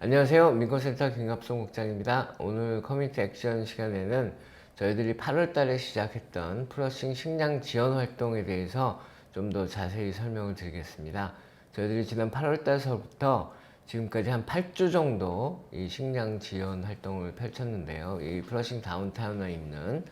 안녕하세요. 민권센터 김갑송 국장입니다. 오늘 커뮤니티 액션 시간에는 저희들이 8월 달에 시작했던 플러싱 식량 지원 활동에 대해서 좀 더 자세히 설명을 드리겠습니다. 저희들이 지난 8월 달서부터 지금까지 한 8주 정도 이 식량 지원 활동을 펼쳤는데요. 이 플러싱 다운타운에 있는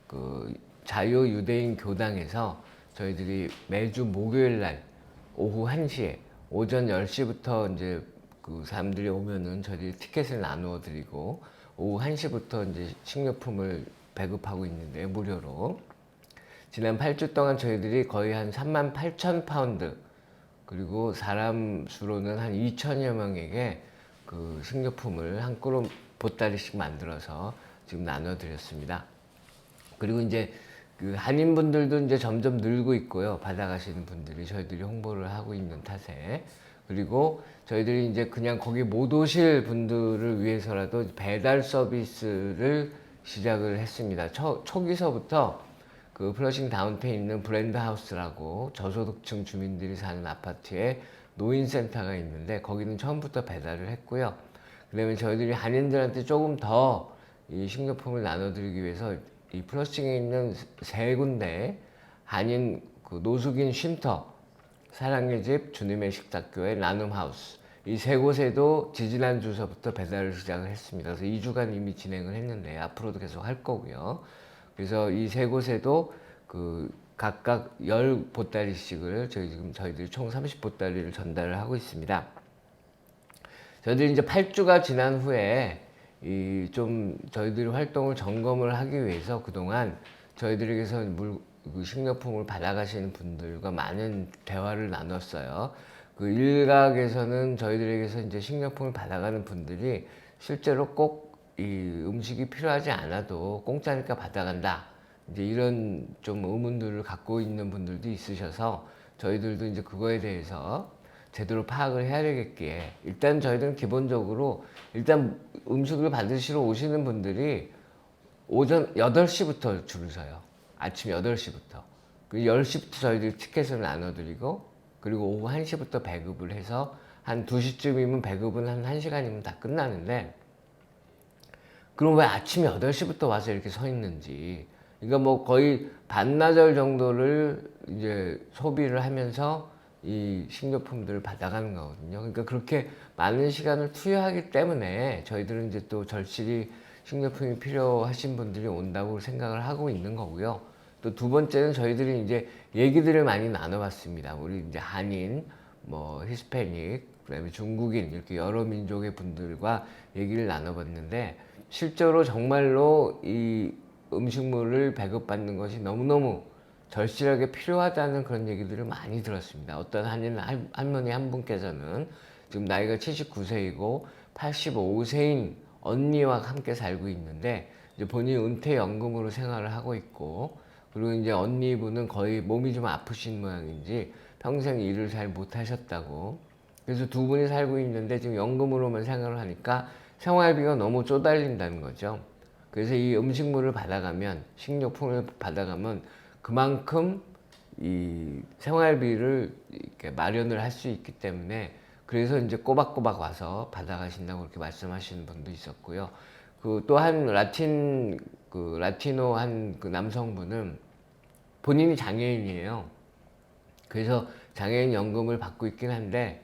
그 자유유대인 교당에서 저희들이 매주 목요일 날 오후 1시에 오전 10시부터 이제 그 사람들이 오면은 저희들이 티켓을 나누어 드리고 오후 1시부터 이제 식료품을 배급하고 있는데 무료로 지난 8주 동안 저희들이 거의 한 38,000파운드 그리고 사람 수로는 한 2천여 명에게 그 식료품을 한 그릇 보따리씩 만들어서 지금 나눠 드렸습니다. 그리고 이제 그 한인분들도 이제 점점 늘고 있고요. 받아가시는 분들이 저희들이 홍보를 하고 있는 탓에. 그리고 저희들이 이제 그냥 거기 못 오실 분들을 위해서라도 배달 서비스를 시작을 했습니다. 초기서부터 그 플러싱 다운타운에 있는 브랜드 하우스라고 저소득층 주민들이 사는 아파트에 노인센터가 있는데 거기는 처음부터 배달을 했고요. 그다음에 저희들이 한인들한테 조금 더 이 식료품을 나눠드리기 위해서 이 플러싱에 있는 세 군데 한인 그 노숙인 쉼터, 사랑의 집, 주님의 식탁교회, 나눔하우스 이 세 곳에도 지지난주서부터 배달을 시작을 했습니다. 그래서 2주간 이미 진행을 했는데 앞으로도 계속 할 거고요. 그래서 이 세 곳에도 그 각각 10보따리씩을 저희들이 총 30보따리를 전달을 하고 있습니다. 저희들이 이제 8주가 지난 후에 이 좀 저희들이 활동을 점검을 하기 위해서 그동안 저희들에게서 그 식료품을 받아가시는 분들과 많은 대화를 나눴어요. 그 일각에서는 저희들에게서 이제 식료품을 받아가는 분들이 실제로 꼭 이 음식이 필요하지 않아도 공짜니까 받아간다. 이제 이런 좀 의문들을 갖고 있는 분들도 있으셔서 저희들도 이제 그거에 대해서 제대로 파악을 해야 되겠기에 일단 저희들은 기본적으로 일단 음식을 받으시러 오시는 분들이 오전 8시부터 줄을 서요. 아침 8시부터. 그 10시부터 저희들이 티켓을 나눠드리고 그리고 오후 1시부터 배급을 해서 한 2시쯤이면 배급은 한 1시간이면 다 끝나는데 그럼 왜 아침 8시부터 와서 이렇게 서 있는지 그러니까 뭐 거의 반나절 정도를 이제 소비를 하면서 이 식료품들을 받아가는 거거든요. 그러니까 그렇게 많은 시간을 투여하기 때문에 저희들은 이제 또 절실히 식료품이 필요하신 분들이 온다고 생각을 하고 있는 거고요. 또 두 번째는 저희들이 이제 얘기들을 많이 나눠봤습니다. 우리 이제 한인, 뭐 히스패닉, 그다음에 중국인 이렇게 여러 민족의 분들과 얘기를 나눠봤는데 실제로 정말로 이 음식물을 배급받는 것이 너무너무 절실하게 필요하다는 그런 얘기들을 많이 들었습니다. 어떤 한인 할머니 한 분께서는 지금 나이가 79세이고 85세인 언니와 함께 살고 있는데 이제 본인이 은퇴연금으로 생활을 하고 있고 그리고 이제 언니분은 거의 몸이 좀 아프신 모양인지 평생 일을 잘 못하셨다고 그래서 두 분이 살고 있는데 지금 연금으로만 생활을 하니까 생활비가 너무 쪼달린다는 거죠. 그래서 이 음식물을 받아가면 식료품을 받아가면 그만큼 이 생활비를 이렇게 마련을 할 수 있기 때문에 그래서 이제 꼬박꼬박 와서 받아가신다고 그렇게 말씀하시는 분도 있었고요. 그 또 한 라티노 한 그 남성분은 본인이 장애인이에요. 그래서 장애인 연금을 받고 있긴 한데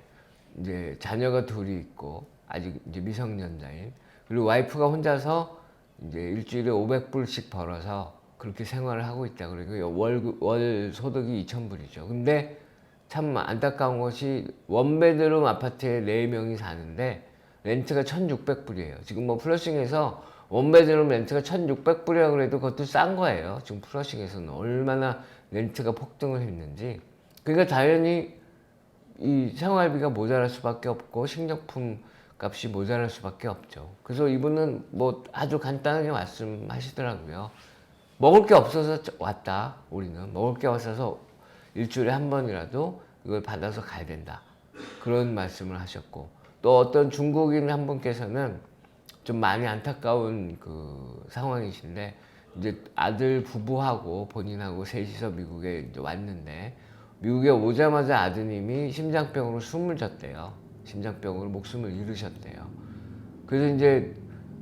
이제 자녀가 둘이 있고 아직 이제 미성년자인 그리고 와이프가 혼자서 이제 일주일에 500불씩 벌어서 그렇게 생활을 하고 있다. 그리고 월 소득이 2,000불이죠. 근데 참 안타까운 것이 원베드룸 아파트에 4명이 사는데 렌트가 1,600불이에요. 지금 뭐 플러싱에서 원베드룸 렌트가 1,600불이라고 그래도 그것도 싼 거예요. 지금 플러싱에서는 얼마나 렌트가 폭등을 했는지. 그러니까 당연히 이 생활비가 모자랄 수밖에 없고 식료품 값이 모자랄 수밖에 없죠. 그래서 이분은 뭐 아주 간단하게 말씀하시더라고요. 먹을 게 없어서 왔다. 우리는 먹을 게 없어서 일주일에 한 번이라도 이걸 받아서 가야 된다. 그런 말씀을 하셨고 또 어떤 중국인 한 분께서는 좀 많이 안타까운 그 상황이신데 이제 아들 부부하고 본인하고 셋이서 미국에 이제 왔는데 미국에 오자마자 아드님이 심장병으로 숨을 졌대요. 심장병으로 목숨을 잃으셨대요. 그래서 이제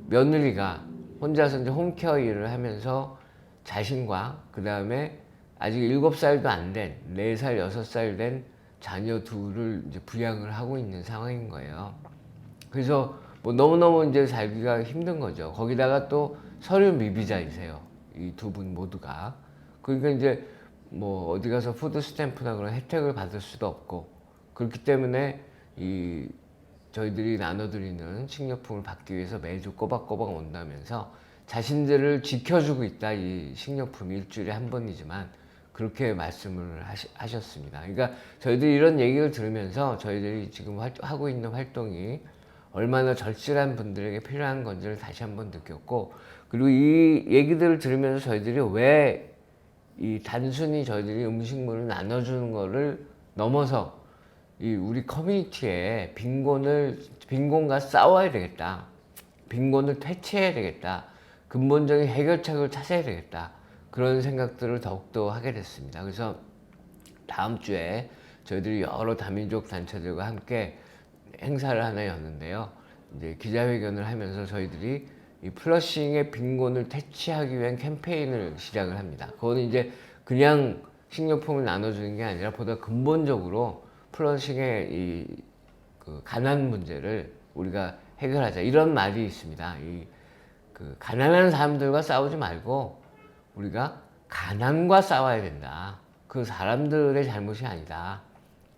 며느리가 혼자서 이제 홈케어 일을 하면서 자신과 그 다음에 아직 7살도 안 된 4살, 6살 된 자녀 둘을 이제 부양을 하고 있는 상황인 거예요. 그래서 뭐 너무너무 이제 살기가 힘든 거죠. 거기다가 또 서류 미비자이세요. 이 두 분 모두가. 그러니까 이제 뭐 어디 가서 푸드 스탬프나 그런 혜택을 받을 수도 없고, 그렇기 때문에 이 저희들이 나눠드리는 식료품을 받기 위해서 매주 꼬박꼬박 온다면서 자신들을 지켜주고 있다. 이 식료품이 일주일에 한 번이지만 그렇게 말씀을 하셨습니다. 그러니까 저희들이 이런 얘기를 들으면서 저희들이 지금 하고 있는 활동이 얼마나 절실한 분들에게 필요한 건지를 다시 한번 느꼈고, 그리고 이 얘기들을 들으면서 저희들이 왜 이 단순히 저희들이 음식물을 나눠주는 거를 넘어서 이 우리 커뮤니티에 빈곤과 싸워야 되겠다. 빈곤을 퇴치해야 되겠다. 근본적인 해결책을 찾아야 되겠다. 그런 생각들을 더욱더 하게 됐습니다. 그래서 다음 주에 저희들이 여러 다민족 단체들과 함께 행사를 하나 였는데요. 이제 기자회견을 하면서 저희들이 이 플러싱의 빈곤을 퇴치하기 위한 캠페인을 시작을 합니다. 그거는 이제 그냥 식료품을 나눠주는 게 아니라 보다 근본적으로 플러싱의 그 가난 문제를 우리가 해결하자, 이런 말이 있습니다. 그 가난한 사람들과 싸우지 말고 우리가 가난과 싸워야 된다. 그 사람들의 잘못이 아니다.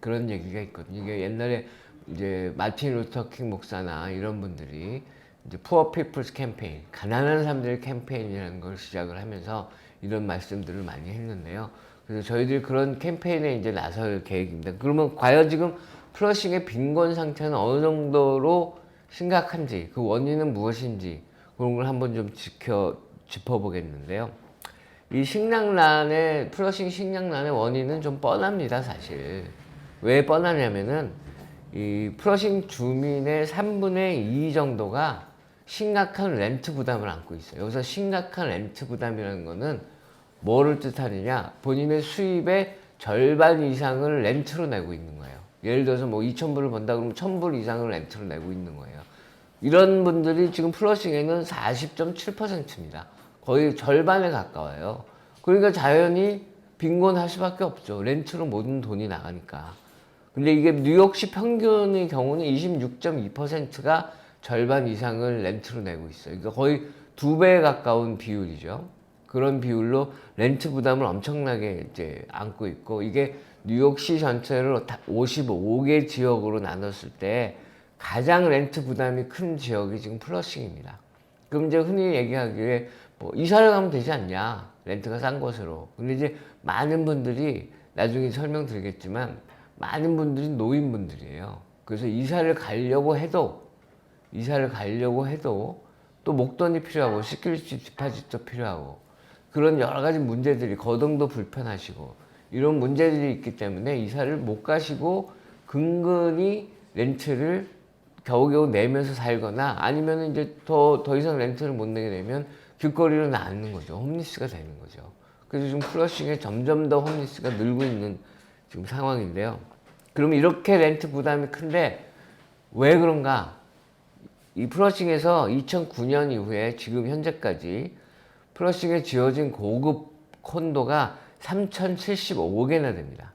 그런 얘기가 있거든요. 이게 옛날에 이제 마틴 루터 킹 목사나 이런 분들이 이제 Poor People's Campaign, 가난한 사람들의 캠페인이라는 걸 시작을 하면서 이런 말씀들을 많이 했는데요. 그래서 저희들이 그런 캠페인에 이제 나설 계획입니다. 그러면 과연 지금 플러싱의 빈곤 상태는 어느 정도로 심각한지, 그 원인은 무엇인지 그런 걸 한번 좀 짚어보겠는데요. 이 플러싱 식량난의 원인은 좀 뻔합니다, 사실. 왜 뻔하냐면은 이 플러싱 주민의 3분의 2 정도가 심각한 렌트 부담을 안고 있어요. 여기서 심각한 렌트 부담이라는 거는 뭐를 뜻하느냐? 본인의 수입의 절반 이상을 렌트로 내고 있는 거예요. 예를 들어서 뭐 2,000불을 번다 그러면 1,000불 이상을 렌트로 내고 있는 거예요. 이런 분들이 지금 플러싱에는 40.7%입니다. 거의 절반에 가까워요. 그러니까 자연히 빈곤할 수밖에 없죠. 렌트로 모든 돈이 나가니까. 근데 이게 뉴욕시 평균의 경우는 26.2%가 절반 이상을 렌트로 내고 있어요. 그러니까 거의 2배에 가까운 비율이죠. 그런 비율로 렌트 부담을 엄청나게 이제 안고 있고, 이게 뉴욕시 전체를 55개 지역으로 나눴을 때 가장 렌트 부담이 큰 지역이 지금 플러싱입니다. 그럼 이제 흔히 얘기하기에 뭐 이사를 가면 되지 않냐, 렌트가 싼 곳으로. 근데 이제 많은 분들이, 나중에 설명드리겠지만 많은 분들이 노인분들이에요. 그래서 이사를 가려고 해도 또 목돈이 필요하고 시큐리티 디파짓도 필요하고 그런 여러 가지 문제들이, 거동도 불편하시고 이런 문제들이 있기 때문에 이사를 못 가시고 근근히 렌트를 겨우겨우 내면서 살거나, 아니면 이제 더 이상 렌트를 못 내게 되면 길거리로 나앉는 거죠. 홈리스가 되는 거죠. 그래서 지금 플러싱에 점점 더 홈리스가 늘고 있는 지금 상황인데요. 그러면 이렇게 렌트 부담이 큰데 왜 그런가? 이 플러싱에서 2009년 이후에 지금 현재까지 플러싱에 지어진 고급 콘도가 3,075개나 됩니다.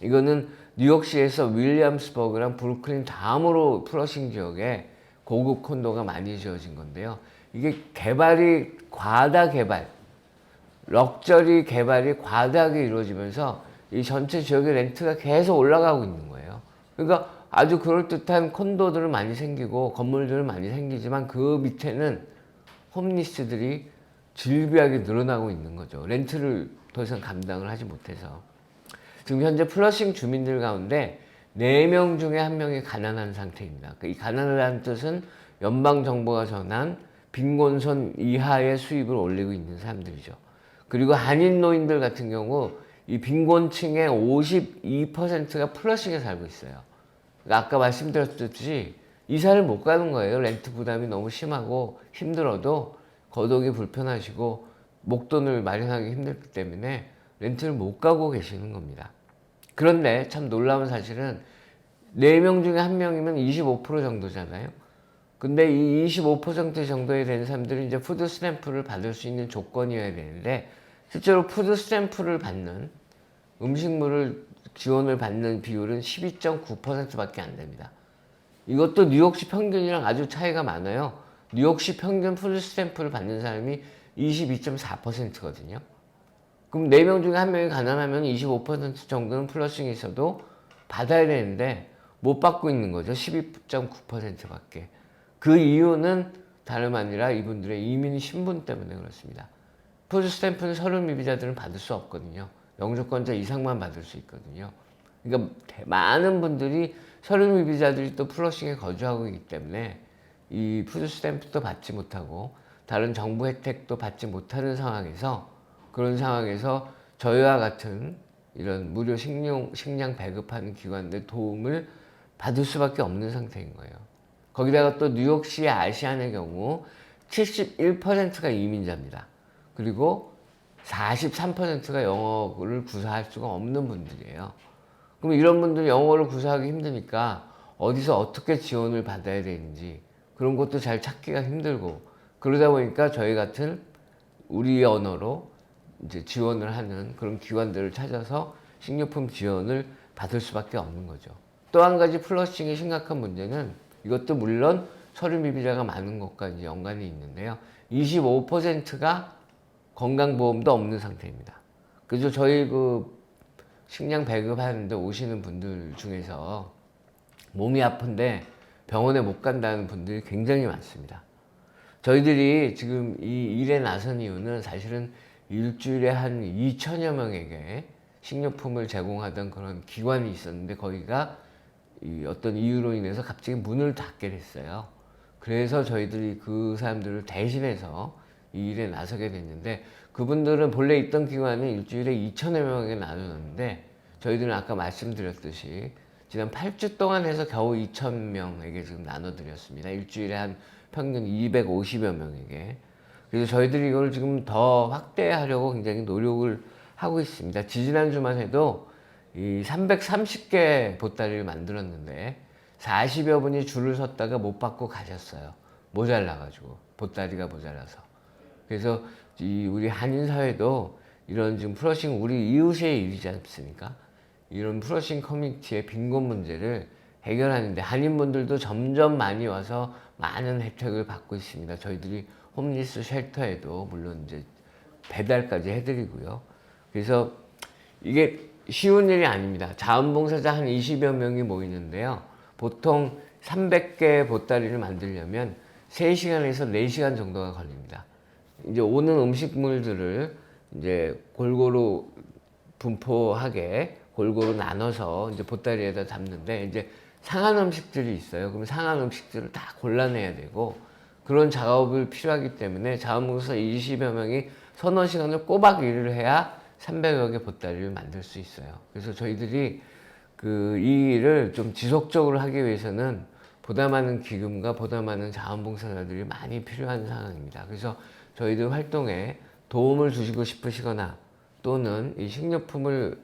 이거는 뉴욕시에서 윌리엄스버그랑 브루클린 다음으로 플러싱 지역에 고급 콘도가 많이 지어진 건데요. 이게 럭셔리 개발이 과다하게 이루어지면서 이 전체 지역의 렌트가 계속 올라가고 있는 거예요. 그러니까 아주 그럴듯한 콘도들은 많이 생기고 건물들은 많이 생기지만 그 밑에는 홈리스들이 질비하게 늘어나고 있는 거죠. 렌트를 더 이상 감당을 하지 못해서. 지금 현재 플러싱 주민들 가운데 4명 중에 1명이 가난한 상태입니다. 이 가난하다는 뜻은 연방정부가 정한 빈곤선 이하의 수입을 올리고 있는 사람들이죠. 그리고 한인 노인들 같은 경우 이 빈곤층의 52%가 플러싱에 살고 있어요. 그러니까 아까 말씀드렸듯이 이사를 못 가는 거예요. 렌트 부담이 너무 심하고 힘들어도 거동이 불편하시고 목돈을 마련하기 힘들기 때문에 렌트를 못 가고 계시는 겁니다. 그런데 참 놀라운 사실은 4명 중에 1명이면 25% 정도잖아요. 근데 이 25% 정도에 되는 사람들은 이제 푸드 스탬프를 받을 수 있는 조건이어야 되는데, 실제로 푸드 스탬프를 받는, 음식물을 지원을 받는 비율은 12.9%밖에 안 됩니다. 이것도 뉴욕시 평균이랑 아주 차이가 많아요. 뉴욕시 평균 푸드 스탬프를 받는 사람이 22.4%거든요. 그럼 4명 중에 1명이 가난하면 25% 정도는 플러싱이 있어도 받아야 되는데 못 받고 있는 거죠. 12.9%밖에. 그 이유는 다름 아니라 이분들의 이민 신분 때문에 그렇습니다. 푸드 스탬프는 서류 미비자들은 받을 수 없거든요. 영주권자 이상만 받을 수 있거든요. 그러니까 많은 분들이 서류 미비자들이 또 플러싱에 거주하고 있기 때문에 이 푸드 스탬프도 받지 못하고 다른 정부 혜택도 받지 못하는 상황에서, 그런 상황에서 저희와 같은 이런 무료 식량 배급하는 기관들 도움을 받을 수밖에 없는 상태인 거예요. 거기다가 또 뉴욕시의 아시안의 경우 71%가 이민자입니다. 그리고 43%가 영어를 구사할 수가 없는 분들이에요. 그럼 이런 분들 영어를 구사하기 힘드니까 어디서 어떻게 지원을 받아야 되는지 그런 것도 잘 찾기가 힘들고, 그러다 보니까 저희 같은 우리 언어로 이제 지원을 하는 그런 기관들을 찾아서 식료품 지원을 받을 수밖에 없는 거죠. 또 한 가지 플러싱의 심각한 문제는, 이것도 물론 서류 미비자가 많은 것과 이제 연관이 있는데요. 25%가 건강보험도 없는 상태입니다. 그래서 저희 그 식량 배급하는데 오시는 분들 중에서 몸이 아픈데 병원에 못 간다는 분들이 굉장히 많습니다. 저희들이 지금 이 일에 나선 이유는 사실은 일주일에 한 2천여 명에게 식료품을 제공하던 그런 기관이 있었는데, 거기가 어떤 이유로 인해서 갑자기 문을 닫게 됐어요. 그래서 저희들이 그 사람들을 대신해서 이 일에 나서게 됐는데, 그분들은 본래 있던 기관은 일주일에 2천여 명에게 나누는데, 저희들은 아까 말씀드렸듯이 지난 8주 동안 해서 겨우 2,000명에게 지금 나눠드렸습니다. 일주일에 한 평균 250여 명에게. 그래서 저희들이 이걸 지금 더 확대하려고 굉장히 노력을 하고 있습니다. 지지난주만 해도 이 330개 보따리를 만들었는데 40여 분이 줄을 섰다가 못 받고 가셨어요. 모자라가지고, 보따리가 모자라서. 그래서 우리 한인 사회도 이런 지금 플러싱, 우리 이웃의 일이지 않습니까? 이런 플러싱 커뮤니티의 빈곤 문제를 해결하는데 한인분들도 점점 많이 와서 많은 혜택을 받고 있습니다. 저희들이 홈리스 쉘터에도 물론 이제 배달까지 해드리고요. 그래서 이게 쉬운 일이 아닙니다. 자원봉사자 한 20여 명이 모이는데요. 보통 300개 보따리를 만들려면 3시간에서 4시간 정도가 걸립니다. 이제 오는 음식물들을 이제 골고루 분포하게 골고루 나눠서 이제 보따리에다 담는데, 이제 상한 음식들이 있어요. 그럼 상한 음식들을 다 골라내야 되고, 그런 작업을 필요하기 때문에 자원봉사 20여 명이 서너 시간을 꼬박 일을 해야 300여 개 보따리를 만들 수 있어요. 그래서 저희들이 이 일을 좀 지속적으로 하기 위해서는 보다 많은 기금과 보다 많은 자원봉사자들이 많이 필요한 상황입니다. 그래서 저희들 활동에 도움을 주시고 싶으시거나 또는 이 식료품을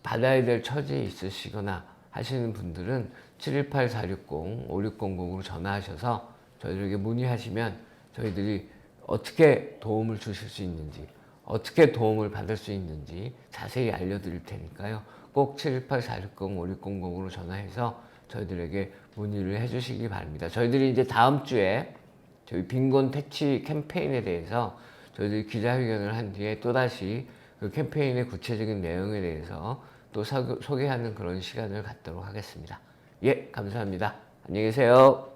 받아야 될 처지에 있으시거나 하시는 분들은 718-460-5600으로 전화하셔서 저희들에게 문의하시면 저희들이 어떻게 도움을 주실 수 있는지, 어떻게 도움을 받을 수 있는지 자세히 알려드릴 테니까요. 꼭 718-460-5600으로 전화해서 저희들에게 문의를 해주시기 바랍니다. 저희들이 이제 다음 주에 저희 빈곤 퇴치 캠페인에 대해서 저희들이 기자회견을 한 뒤에 또다시 그 캠페인의 구체적인 내용에 대해서 또 소개하는 그런 시간을 갖도록 하겠습니다. 예, 감사합니다. 안녕히 계세요.